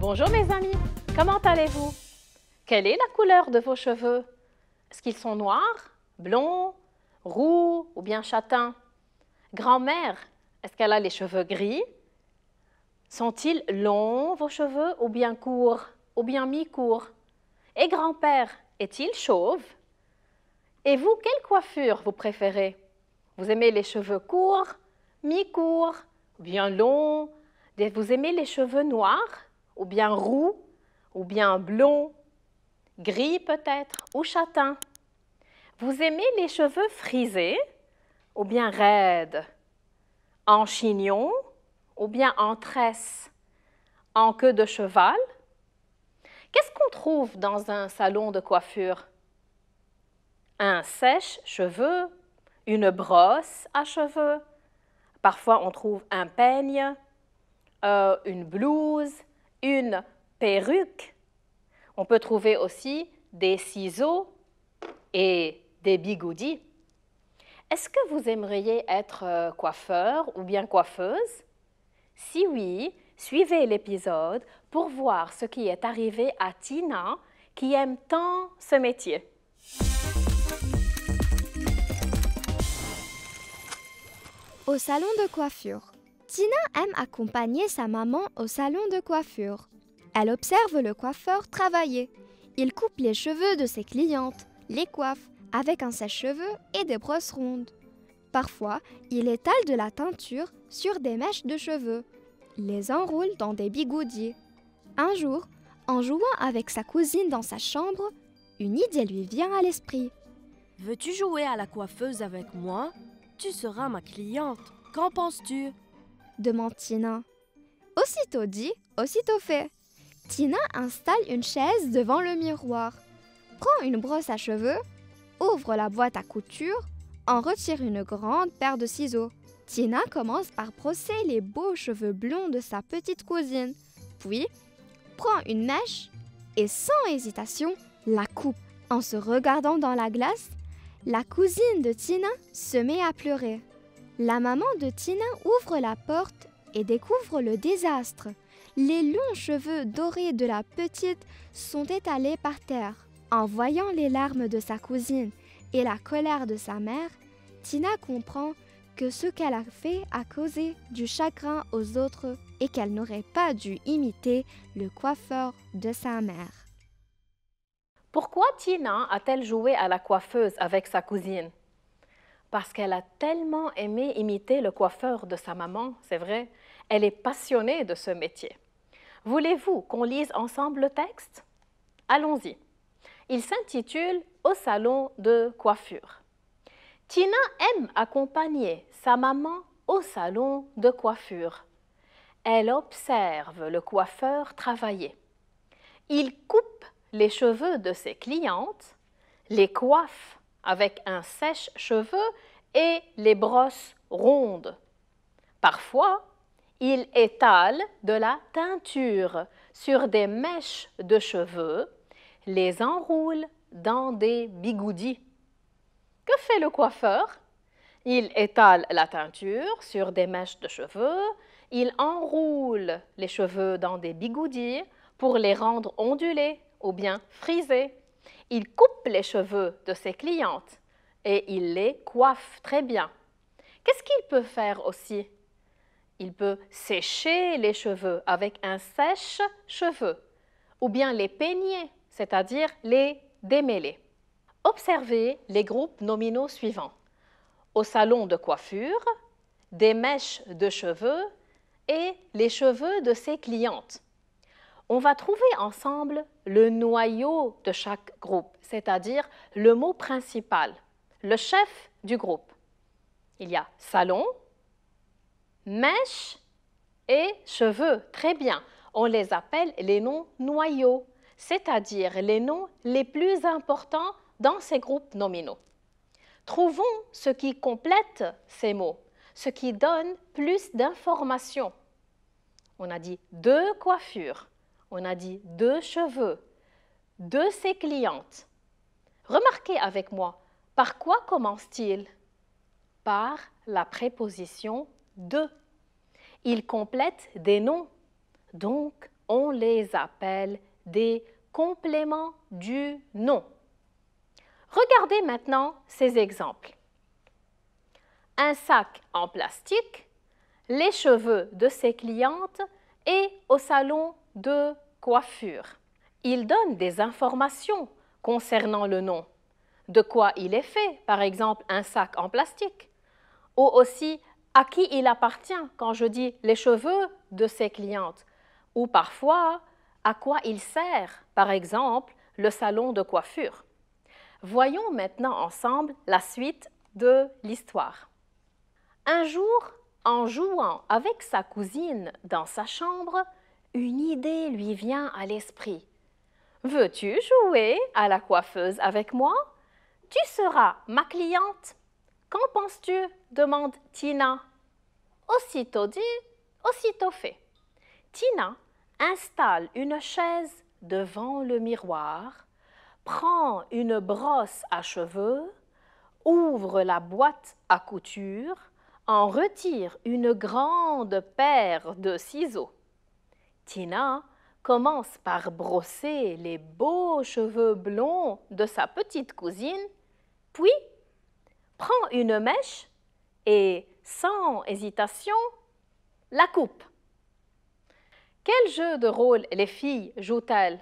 Bonjour mes amis, comment allez-vous? Quelle est la couleur de vos cheveux? Est-ce qu'ils sont noirs, blonds, roux ou bien châtains? Grand-mère, est-ce qu'elle a les cheveux gris? Sont-ils longs vos cheveux ou bien courts ou bien mi-courts? Et grand-père, est-il chauve? Et vous, quelle coiffure vous préférez? Vous aimez les cheveux courts, mi-courts, bien longs? Vous aimez les cheveux noirs ou bien roux ou bien blonds, gris peut-être ou châtains? Vous aimez les cheveux frisés ou bien raides, en chignon ou bien en tresse, en queue de cheval? Qu'est-ce qu'on trouve dans un salon de coiffure? Un sèche-cheveux, une brosse à cheveux, parfois on trouve un peigne, une blouse, une perruque. On peut trouver aussi des ciseaux et des bigoudis. Est-ce que vous aimeriez être coiffeur ou bien coiffeuse? Si oui, suivez l'épisode pour voir ce qui est arrivé à Tina qui aime tant ce métier. Au salon de coiffure. Tina aime accompagner sa maman au salon de coiffure. Elle observe le coiffeur travailler. Il coupe les cheveux de ses clientes, les coiffe avec un sèche-cheveux et des brosses rondes. Parfois, il étale de la teinture sur des mèches de cheveux, les enroule dans des bigoudis. Un jour, en jouant avec sa cousine dans sa chambre, une idée lui vient à l'esprit. « Veux-tu jouer à la coiffeuse avec moi? Tu seras ma cliente. Qu'en penses-tu » demande Tina. Aussitôt dit, aussitôt fait. Tina installe une chaise devant le miroir, prend une brosse à cheveux, ouvre la boîte à couture, en retire une grande paire de ciseaux. Tina commence par brosser les beaux cheveux blonds de sa petite cousine, puis prend une mèche et sans hésitation la coupe. En se regardant dans la glace, la cousine de Tina se met à pleurer. La maman de Tina ouvre la porte et découvre le désastre. Les longs cheveux dorés de la petite sont étalés par terre. En voyant les larmes de sa cousine et la colère de sa mère, Tina comprend que ce qu'elle a fait a causé du chagrin aux autres et qu'elle n'aurait pas dû imiter le coiffeur de sa mère. Pourquoi Tina a-t-elle joué à la coiffeuse avec sa cousine? Parce qu'elle a tellement aimé imiter le coiffeur de sa maman, c'est vrai. Elle est passionnée de ce métier. Voulez-vous qu'on lise ensemble le texte? Allons-y. Il s'intitule « Au salon de coiffure ». Tina aime accompagner sa maman au salon de coiffure. Elle observe le coiffeur travailler. Il coupe les cheveux de ses clientes, les coiffe avec un sèche-cheveux et les brosses rondes. Parfois, il étale de la teinture sur des mèches de cheveux, les enroule dans des bigoudis. Que fait le coiffeur? Il étale la teinture sur des mèches de cheveux, il enroule les cheveux dans des bigoudis pour les rendre ondulés ou bien frisés. Il coupe les cheveux de ses clientes et il les coiffe très bien. Qu'est-ce qu'il peut faire aussi? Il peut sécher les cheveux avec un sèche-cheveux ou bien les peigner, c'est-à-dire les démêler. Observez les groupes nominaux suivants. Au salon de coiffure, des mèches de cheveux et les cheveux de ses clientes. On va trouver ensemble le noyau de chaque groupe, c'est-à-dire le mot principal, le chef du groupe. Il y a salon, mèche et cheveux. Très bien, on les appelle les noms noyaux, c'est-à-dire les noms les plus importants dans ces groupes nominaux. Trouvons ce qui complète ces mots, ce qui donne plus d'informations. On a dit deux coiffures, on a dit deux cheveux, de ses clientes. Remarquez avec moi, par quoi commence-t-il? Par la préposition de. Il complète des noms. Donc, on les appelle des compléments du nom. Regardez maintenant ces exemples. Un sac en plastique, les cheveux de ses clientes et au salon de coiffure. Il donne des informations concernant le nom. De quoi il est fait, par exemple un sac en plastique. Ou aussi à qui il appartient quand je dis les cheveux de ses clientes. Ou parfois à quoi il sert, par exemple le salon de coiffure. Voyons maintenant ensemble la suite de l'histoire. Un jour, en jouant avec sa cousine dans sa chambre, une idée lui vient à l'esprit. « Veux-tu jouer à la coiffeuse avec moi? Tu seras ma cliente. Qu'en penses-tu » demande Tina. Aussitôt dit, aussitôt fait. Tina installe une chaise devant le miroir, prend une brosse à cheveux, ouvre la boîte à couture, en retire une grande paire de ciseaux. Tina commence par brosser les beaux cheveux blonds de sa petite cousine, puis prend une mèche et, sans hésitation, la coupe. Quel jeu de rôle les filles jouent-elles?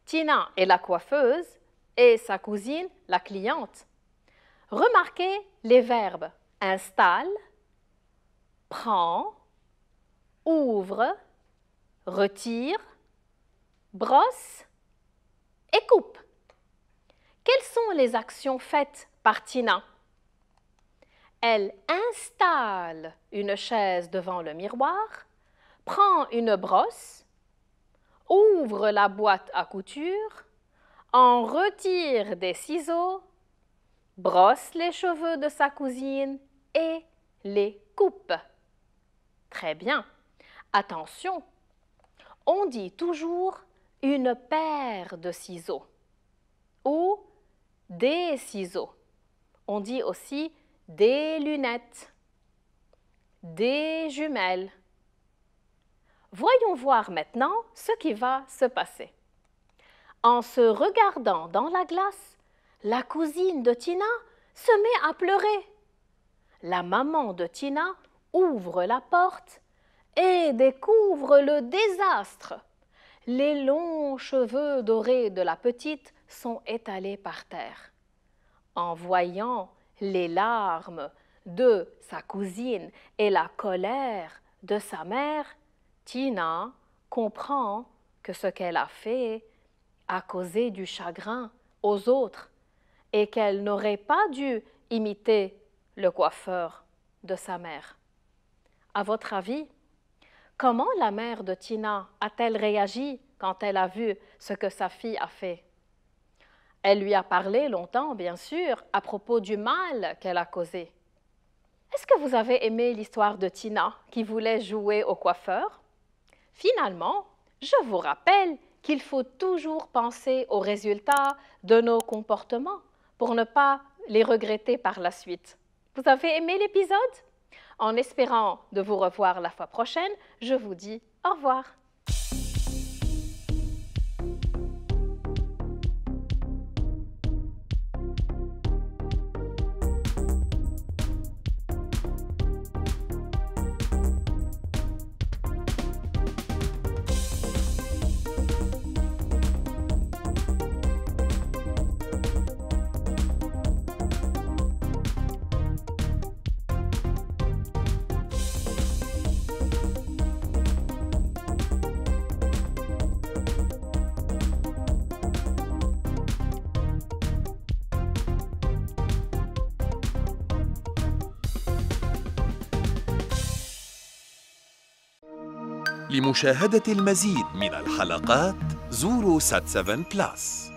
Tina est la coiffeuse et sa cousine la cliente. Remarquez les verbes installe, prend, ouvre, retire, brosse et coupe. Quelles sont les actions faites par Tina? Elle installe une chaise devant le miroir, prend une brosse, ouvre la boîte à couture, en retire des ciseaux, brosse les cheveux de sa cousine et les coupe. Très bien. Attention, on dit toujours une paire de ciseaux ou des ciseaux. On dit aussi des lunettes, des jumelles. Voyons voir maintenant ce qui va se passer. En se regardant dans la glace, la cousine de Tina se met à pleurer. La maman de Tina ouvre la porte et découvre le désastre. Les longs cheveux dorés de la petite sont étalés par terre. En voyant les larmes de sa cousine et la colère de sa mère, Tina comprend que ce qu'elle a fait a causé du chagrin aux autres et qu'elle n'aurait pas dû imiter le coiffeur de sa mère. À votre avis, comment la mère de Tina a-t-elle réagi quand elle a vu ce que sa fille a fait? Elle lui a parlé longtemps, bien sûr, à propos du mal qu'elle a causé. Est-ce que vous avez aimé l'histoire de Tina qui voulait jouer au coiffeur? Finalement, je vous rappelle qu'il faut toujours penser aux résultats de nos comportements pour ne pas les regretter par la suite. Vous avez aimé l'épisode? En espérant de vous revoir la fois prochaine, je vous dis au revoir. لمشاهدة المزيد من الحلقات زوروا سات7 بلس.